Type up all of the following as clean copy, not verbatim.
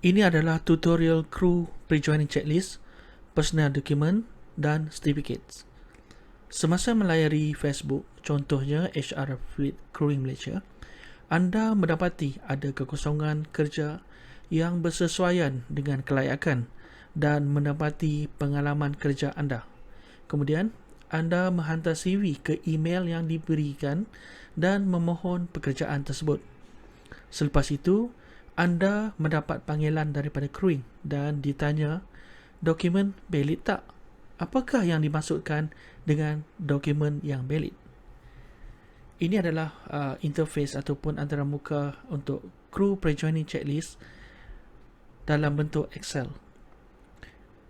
Ini adalah tutorial crew pre-joining checklist, personal document dan certificates. Semasa melayari Facebook, contohnya HR Fleet Crewing Malaysia, anda mendapati ada kekosongan kerja yang bersesuaian dengan kelayakan dan mendapati pengalaman kerja anda. Kemudian, anda menghantar CV ke email yang diberikan dan memohon pekerjaan tersebut. Selepas itu, anda mendapat panggilan daripada crewing dan ditanya, dokumen valid tak? Apakah yang dimaksudkan dengan dokumen yang valid? Ini adalah interface ataupun antarmuka untuk crew pre-joining checklist dalam bentuk Excel.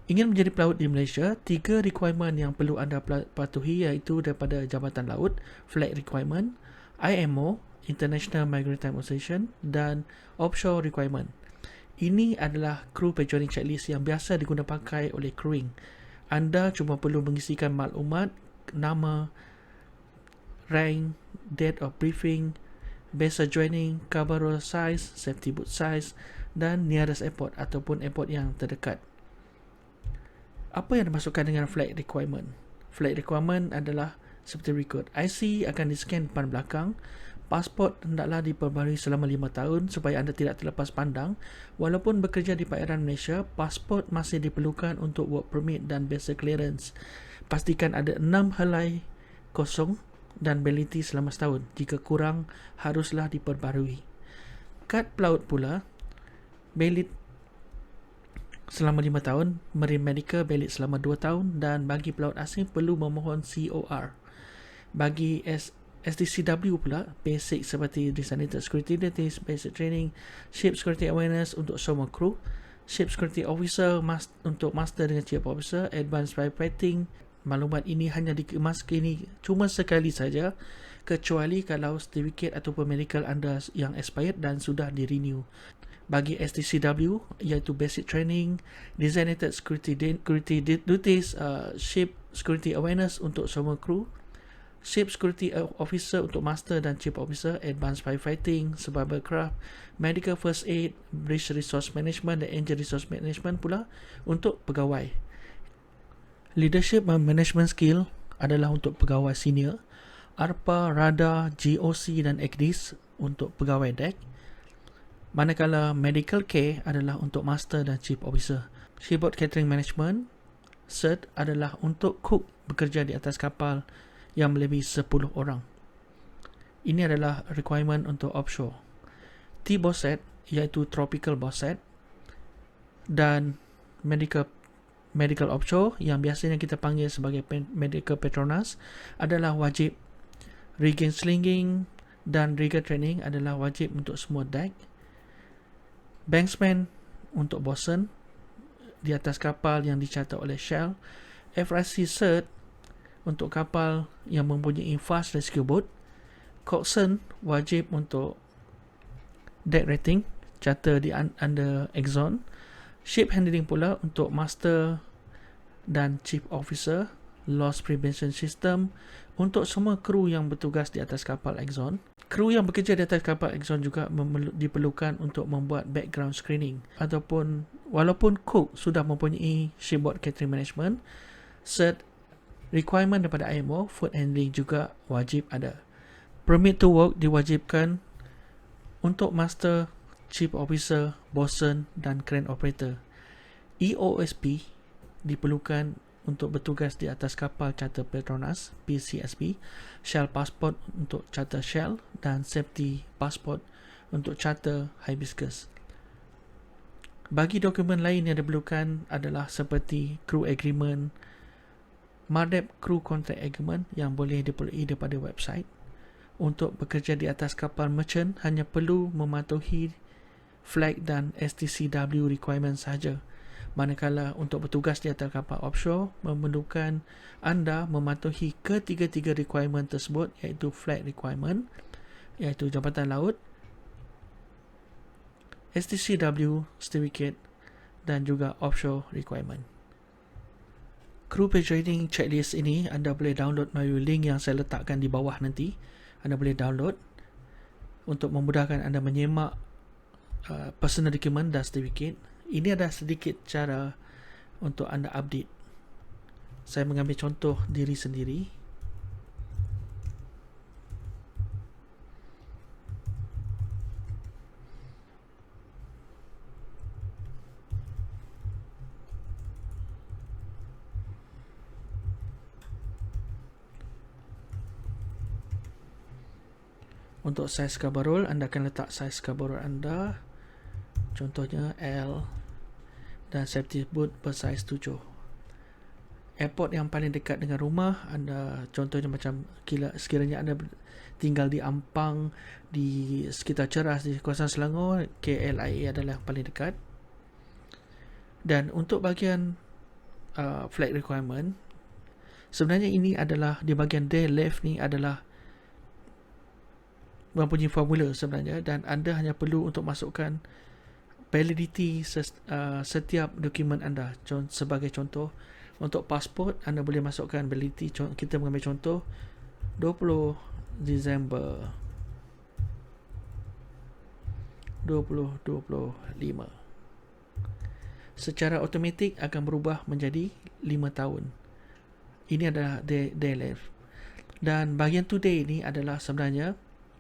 Ingin menjadi pelaut di Malaysia, 3 requirement yang perlu anda patuhi iaitu daripada Jabatan Laut, Flag Requirement, IMO, International Maritime Organization dan Offshore Requirement. Ini adalah crew pre-joining checklist yang biasa digunakan pakai oleh crewing. Anda cuma perlu mengisikan maklumat, nama, rank, date of briefing, base joining, carburetor size, safety boot size dan nearest airport ataupun airport yang terdekat. Apa yang dimaksudkan dengan flag requirement? Flag requirement adalah seperti berikut. IC akan di-scan depan belakang. Pasport hendaklah diperbaharui selama 5 tahun supaya anda tidak terlepas pandang. Walaupun bekerja di perairan Malaysia, pasport masih diperlukan untuk work permit dan basic clearance. Pastikan ada 6 helai kosong dan validity selama setahun. Jika kurang, haruslah diperbaharui. Kad pelaut pula, valid selama 5 tahun, Marine Medical valid selama 2 tahun dan bagi pelaut asing perlu memohon COR. Bagi STCW pula, basic seperti Designated Security Duties, Basic Training, Ship Security Awareness untuk semua kru, Ship Security Officer untuk Master dengan Chief Officer, Advanced Firefighting. Maklumat ini hanya dikemas kini cuma sekali saja, kecuali kalau sertifikat ataupun medical anda yang expired dan sudah di-renew. Bagi STCW, iaitu Basic Training, Designated Security Duties, Ship Security Awareness untuk semua kru, Ship Security Officer untuk Master dan Chief Officer, Advanced Firefighting, Survival Craft, Medical First Aid, Bridge Resource Management dan Engine Resource Management pula untuk pegawai. Leadership and Management Skill adalah untuk pegawai senior, ARPA, RADA, GOC dan ECDIS untuk pegawai deck. Manakala Medical Care adalah untuk Master dan Chief Officer. Shipboard Catering Management, CERT adalah untuk cook bekerja di atas kapal yang melebihi 10 orang. Ini adalah requirement untuk offshore. T-BOSET iaitu Tropical BOSET dan Medical Offshore yang biasanya kita panggil sebagai Medical Petronas adalah wajib. Rigging Slinging dan Rigger Training adalah wajib untuk semua deck. Banksman untuk bosun di atas kapal yang dicatat oleh Shell. FRC CERT untuk kapal yang mempunyai fast rescue boat. Coxswain wajib untuk deck rating, charter di under Exxon. Ship Handling pula untuk Master dan Chief Officer. Loss Prevention System untuk semua kru yang bertugas di atas kapal Exxon. Kru yang bekerja di atas kapal Exxon juga diperlukan untuk membuat background screening ataupun walaupun cook sudah mempunyai shipboard catering management, cert requirement daripada IMO, food handling juga wajib ada. Permit to work diwajibkan untuk Master, Chief Officer, bosun dan crane operator. EOSP diperlukan untuk bertugas di atas kapal charter Petronas, PCSP, Shell Passport untuk charter Shell dan Safety Passport untuk charter Hibiscus. Bagi dokumen lain yang diperlukan adalah seperti Crew Agreement, MARDEP Crew Contract Agreement yang boleh diperoleh daripada website. Untuk bekerja di atas kapal merchant hanya perlu mematuhi flag dan STCW requirement sahaja. Manakala untuk bertugas di atas kapal offshore memerlukan anda mematuhi ketiga-tiga requirement tersebut iaitu flag requirement, iaitu Jabatan Laut, STCW certificate dan juga offshore requirement. Crew pre-joining checklist ini anda boleh download melalui link yang saya letakkan di bawah nanti. Anda boleh download untuk memudahkan anda menyemak personal document dan certificate. Ini ada sedikit cara untuk anda update. Saya mengambil contoh diri sendiri. Untuk saiz coverall, anda akan letak saiz coverall anda, contohnya L, dan safety boot bersaiz 7. Airport yang paling dekat dengan rumah anda, contohnya macam sekiranya anda tinggal di Ampang, di sekitar Ceras, di kawasan Selangor, KLIA adalah yang paling dekat. Dan untuk bahagian flight requirement, sebenarnya ini adalah di bahagian day left ni adalah mempunyai formula sebenarnya, dan anda hanya perlu untuk masukkan validity setiap dokumen anda. Sebagai contoh, untuk pasport anda boleh masukkan validity. Kita mengambil contoh 20 Disember 2025. Secara automatik akan berubah menjadi 5 tahun. Ini adalah day left. Dan bahagian today ni adalah sebenarnya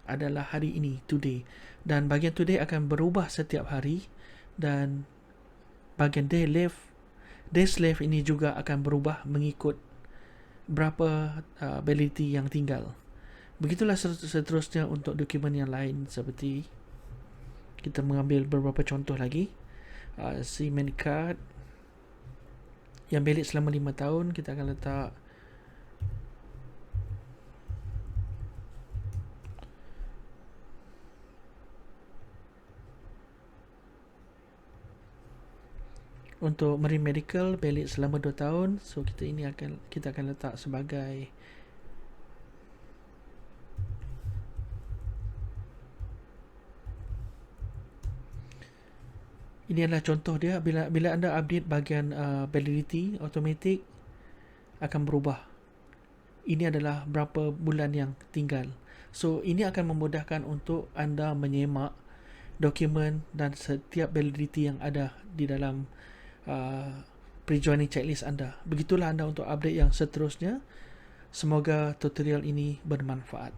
adalah hari ini, today. Dan bahagian today akan berubah setiap hari, dan bahagian days left ini juga akan berubah mengikut berapa validity yang tinggal. Begitulah seterusnya untuk dokumen yang lain. Seperti kita mengambil beberapa contoh lagi. SIM card yang valid selama 5 tahun, kita akan letak untuk marine medical valid selama 2 tahun. So kita akan letak sebagai ini adalah contoh dia. Bila anda update bahagian validity, automatic akan berubah. Ini adalah berapa bulan yang tinggal. So ini akan memudahkan untuk anda menyemak dokumen dan setiap validity yang ada di dalam pre-joining checklist anda. Begitulah anda untuk update yang seterusnya. Semoga tutorial ini bermanfaat.